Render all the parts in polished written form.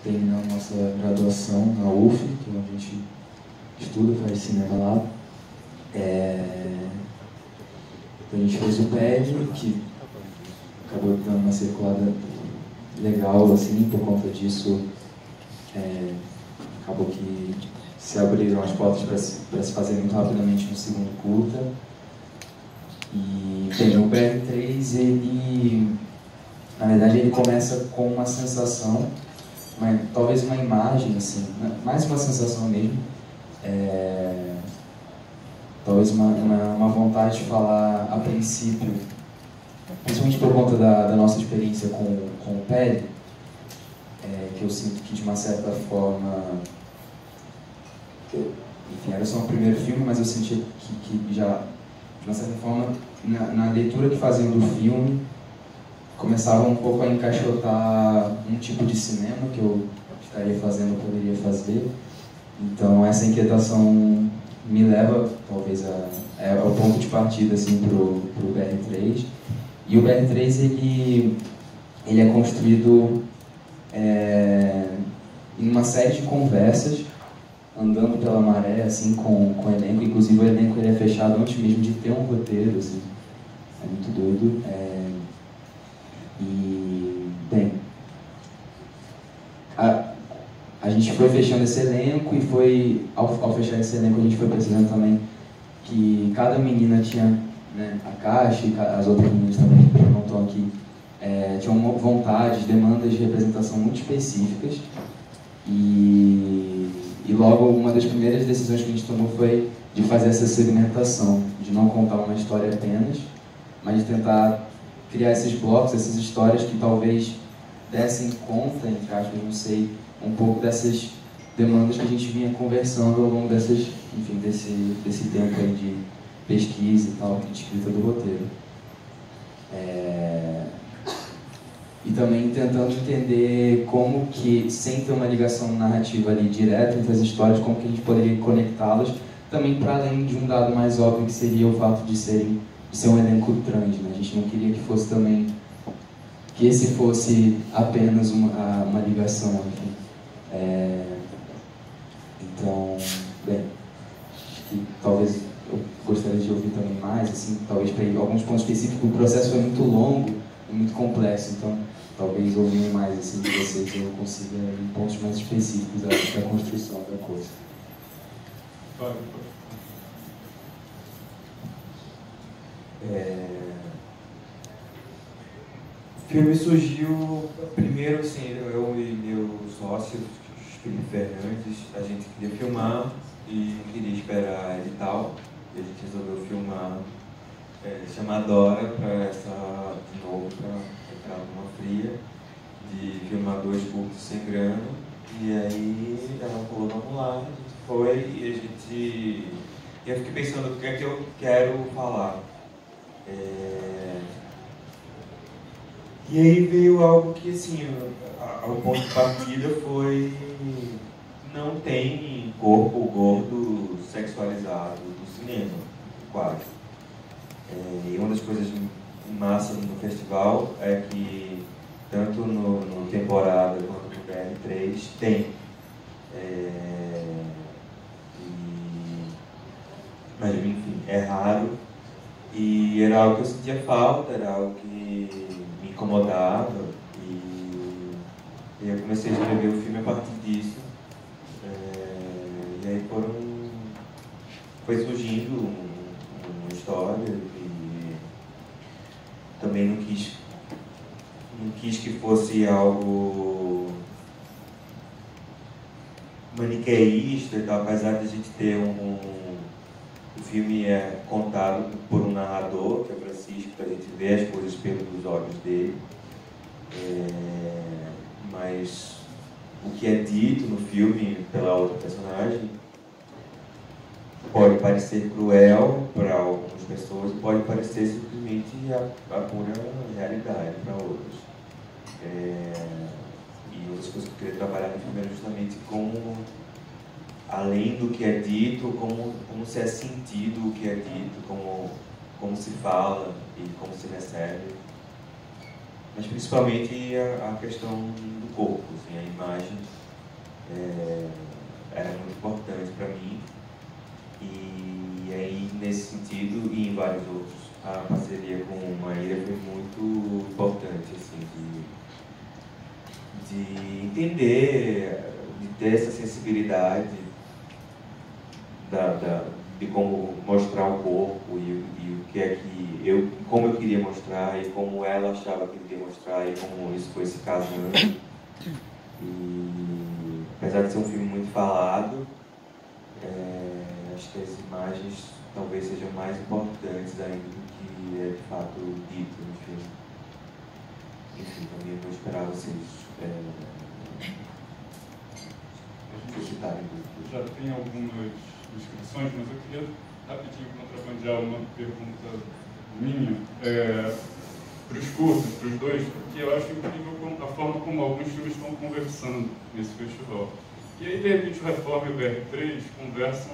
terminando nossa graduação na UF, que é onde a gente estuda, faz cinema lá. Então a gente fez o PED, que acabou dando uma circulada legal, assim, por conta disso, acabou que se abriram as portas para se fazer muito rapidamente um segundo curta. E bem, o BR3, ele, na verdade, ele começa com uma sensação, talvez uma imagem, assim, mais uma sensação mesmo, talvez uma vontade de falar a princípio, principalmente por conta da nossa experiência com o PED, que eu sinto que de uma certa forma, enfim, era só o primeiro filme, mas eu senti que já, de uma certa forma, na leitura que faziam do filme, começava um pouco a encaixotar um tipo de cinema que eu estaria fazendo, poderia fazer. Então essa inquietação me leva, talvez, ao ponto de partida, assim, pro BR3. E o BR3, ele é construído em uma série de conversas, andando pela maré, assim, com o elenco. Inclusive o elenco ele é fechado antes mesmo de ter um roteiro, assim. É muito doido. E, bem, a gente foi fechando esse elenco e ao fechar esse elenco, a gente foi percebendo também que cada menina tinha, né, a Caixa e as outras meninas também, que não estão aqui, tinham vontades, demandas de representação muito específicas. E logo, uma das primeiras decisões que a gente tomou foi de fazer essa segmentação, de não contar uma história apenas, mas de tentar criar esses blocos, essas histórias que talvez dessem conta, entre aspas, não sei, um pouco dessas demandas que a gente vinha conversando ao longo desse tempo aí de pesquisa e tal, de escrita do roteiro. E também tentando entender como que, sem ter uma ligação narrativa ali direta entre as histórias, como que a gente poderia conectá-las, também para além de um dado mais óbvio que seria o fato de ser um elenco trans, né? A gente não queria que fosse também, que esse fosse apenas uma ligação, enfim. Então, bem, acho que talvez eu gostaria de ouvir também mais, assim, talvez para ir alguns pontos específicos. O processo foi muito longo e muito complexo, então talvez ouvindo mais assim, de vocês eu consiga ir em pontos mais específicos da construção da coisa. O filme surgiu primeiro, assim, eu e meu sócio, Felipe Fernandes, a gente queria filmar e não queria esperar edital, e a gente resolveu filmar, chamar a Dora de novo para entrar numa fria, de filmar 2 curtos sem grana, e aí ela falou, vamos lá, a gente foi, e eu fiquei pensando o que é que eu quero falar. E aí veio algo que, assim, o ponto de partida foi: não tem corpo gordo sexualizado no cinema, quase. E uma das coisas massas no festival é que, tanto no temporada quanto no BR3, tem. Mas, enfim, é raro. E era algo que eu sentia falta, era algo que me incomodava, e eu comecei a escrever o filme a partir disso. E aí foi surgindo uma história, e também não quis que fosse algo maniqueísta e tal, apesar de a gente ter o filme é contado por um narrador, que é o Francisco, para a gente ver as coisas pelos olhos dele. Mas o que é dito no filme pela outra personagem pode parecer cruel para algumas pessoas, pode parecer simplesmente a pura realidade para outras. E outras coisas que eu queria trabalhar no filme é justamente como, além do que é dito, como se é sentido o que é dito, como se fala e como se recebe. mas principalmente a questão do corpo, assim, a imagem era muito importante para mim, e aí nesse sentido e em vários outros, a parceria com Maíra foi muito importante, assim, de entender, de ter essa sensibilidade de como mostrar o corpo e o que é que como eu queria mostrar e como ela achava que queria mostrar e como isso foi se casando. E apesar de ser um filme muito falado, acho que as imagens talvez sejam mais importantes ainda do que é de fato dito no filme. Enfim, também eu vou esperar vocês citarem. Já tem algumas inscrições, mas eu queria rapidinho contrabandear uma pergunta minha para os cursos, para os dois, porque eu acho incrível a forma como alguns filmes estão conversando nesse festival. E aí, de repente, o Reforma e o BR3 conversam,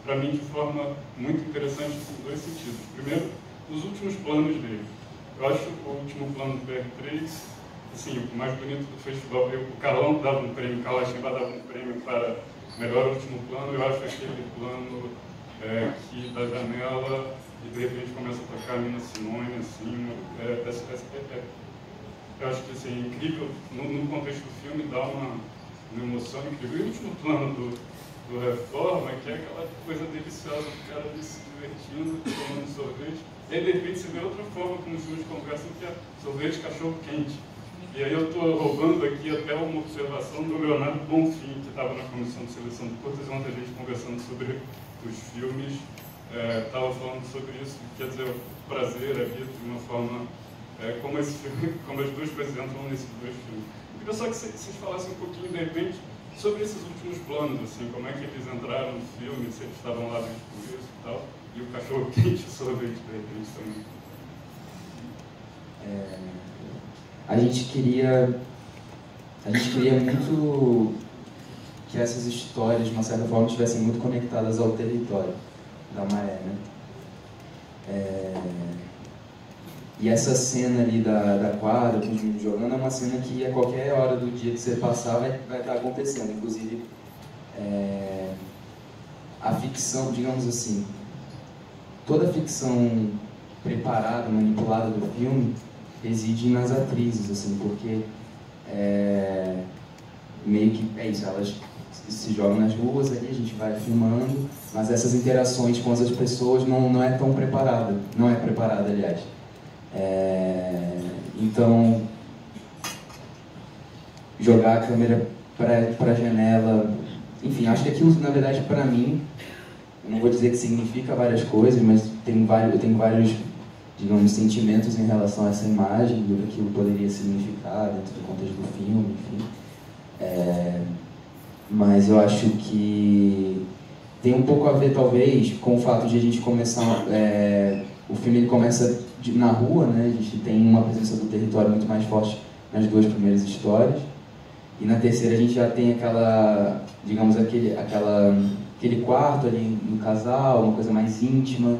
para mim, de forma muito interessante em dois sentidos. Primeiro, os últimos planos deles. Eu acho o último plano do BR3, assim, o mais bonito do festival. O Carlão dava um prêmio, o Calachimba dava um prêmio para melhor último plano. Eu acho aquele plano que da janela e de repente começa a tocar a Nina Simone, assim, eu acho que assim, é incrível, no contexto do filme, dá uma emoção incrível. E o último plano do Reforma, que é aquela coisa deliciosa, o cara ali se divertindo, tomando sorvete, e aí de repente você vê outra forma como os filmes conversam, que é sorvete cachorro quente. E aí eu estou roubando aqui até uma observação do Leonardo Bonfim, que estava na comissão de seleção de curtas, ontem a gente conversando sobre os filmes, estava falando sobre isso, quer dizer, o prazer ali, de uma forma, como esse filme, como as duas coisas entram nesses dois filmes. Eu queria só que vocês falassem um pouquinho, de repente, sobre esses últimos planos, assim, como é que eles entraram no filme, se eles estavam lá desde o começo e tal, e o cachorro quente e sorvete, de repente, também. A gente queria muito que essas histórias, de uma certa forma, estivessem muito conectadas ao território da Maré, né? E essa cena ali da quadra, com os meninos jogando, é uma cena que a qualquer hora do dia que você passar vai estar acontecendo. Inclusive, a ficção, digamos assim, toda a ficção preparada, manipulada do filme, reside nas atrizes, assim, porque meio que é isso, elas se jogam nas ruas ali, a gente vai filmando, mas essas interações com as pessoas não é tão preparada, não é preparada, aliás. Então, jogar a câmera para a janela, enfim, acho que aquilo, na verdade, para mim, eu não vou dizer que significa várias coisas, mas eu tenho vários, digamos, sentimentos em relação a essa imagem, do que aquilo poderia significar dentro do contexto do filme, enfim. Mas eu acho que tem um pouco a ver, talvez, com o fato de a gente começar... o filme ele começa na rua, né? A gente tem uma presença do território muito mais forte nas duas primeiras histórias. E na terceira a gente já tem aquela, digamos, aquele quarto ali no casal, uma coisa mais íntima.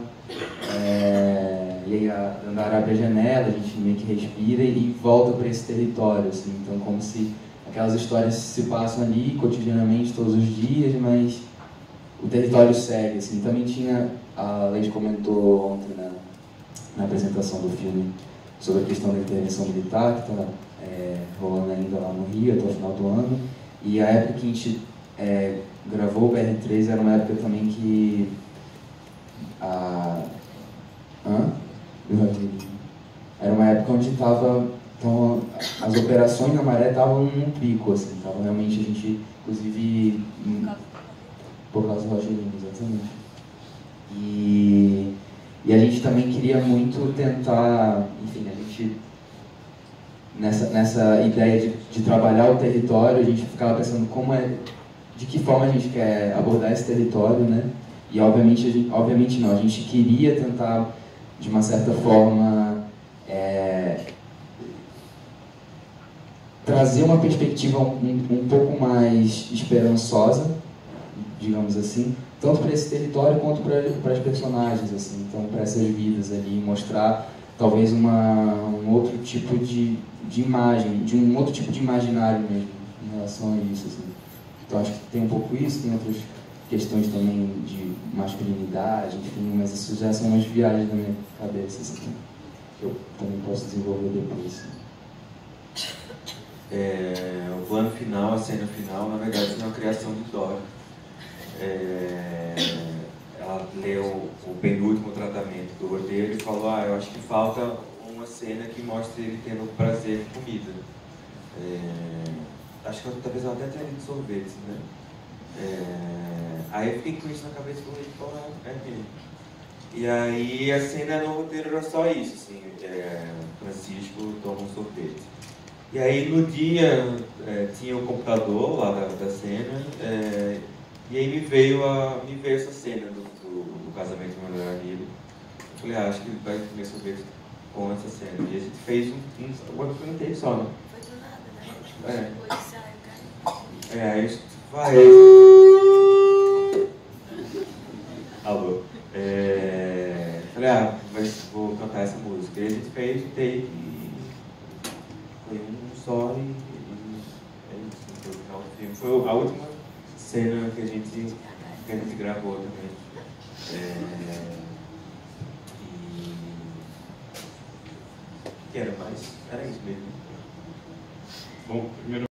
E aí a Dandara abre a janela, a gente meio que respira e volta para esse território, assim. Então, como se aquelas histórias se passam ali cotidianamente, todos os dias, mas o território segue, assim. Também tinha, a Leide comentou ontem na apresentação do filme sobre a questão da intervenção militar, que está rolando ainda lá no Rio até o final do ano. E a época que a gente gravou o BR3 era uma época também que era uma época onde então, as operações na Maré estavam num pico, assim, estavam realmente, a gente, inclusive, por causa do Rogerinho, exatamente. E a gente também queria muito tentar, enfim, a gente, nessa ideia de trabalhar o território, a gente ficava pensando de que forma a gente quer abordar esse território, né? E obviamente não, a gente queria tentar, de uma certa forma, trazer uma perspectiva um pouco mais esperançosa, digamos assim, tanto para esse território quanto para as personagens, assim, então para essas vidas ali, mostrar talvez um outro tipo de imagem, de um outro tipo de imaginário mesmo em relação a isso, assim. Então acho que tem um pouco isso, tem outras questões também de masculinidade, enfim, mas isso já são umas viagens na minha cabeça, assim, que eu também posso desenvolver depois. O plano final, a cena final, na verdade, é uma criação de Dora. Ela leu o penúltimo tratamento do roteiro e falou: eu acho que falta uma cena que mostre ele tendo prazer de comida. Acho que talvez ela até tenha lido sorvete, né? Aí eu fiquei com isso na cabeça e falei: e aí a cena no roteiro era só isso, assim, Francisco toma um sorvete. E aí no dia tinha o computador lá da cena, e aí me veio essa cena do casamento do meu melhor amigo. Eu falei: acho que ele vai comer sorvete com essa cena. E a gente fez um take só, né? Foi do nada, né? Aí vai. Alô. Falei: vou cantar essa música. E a gente fez o take e foi um só e é isso, foi o final do filme. Foi a última cena que a gente gravou também. Que era mais? Era isso mesmo. Bom, primeiro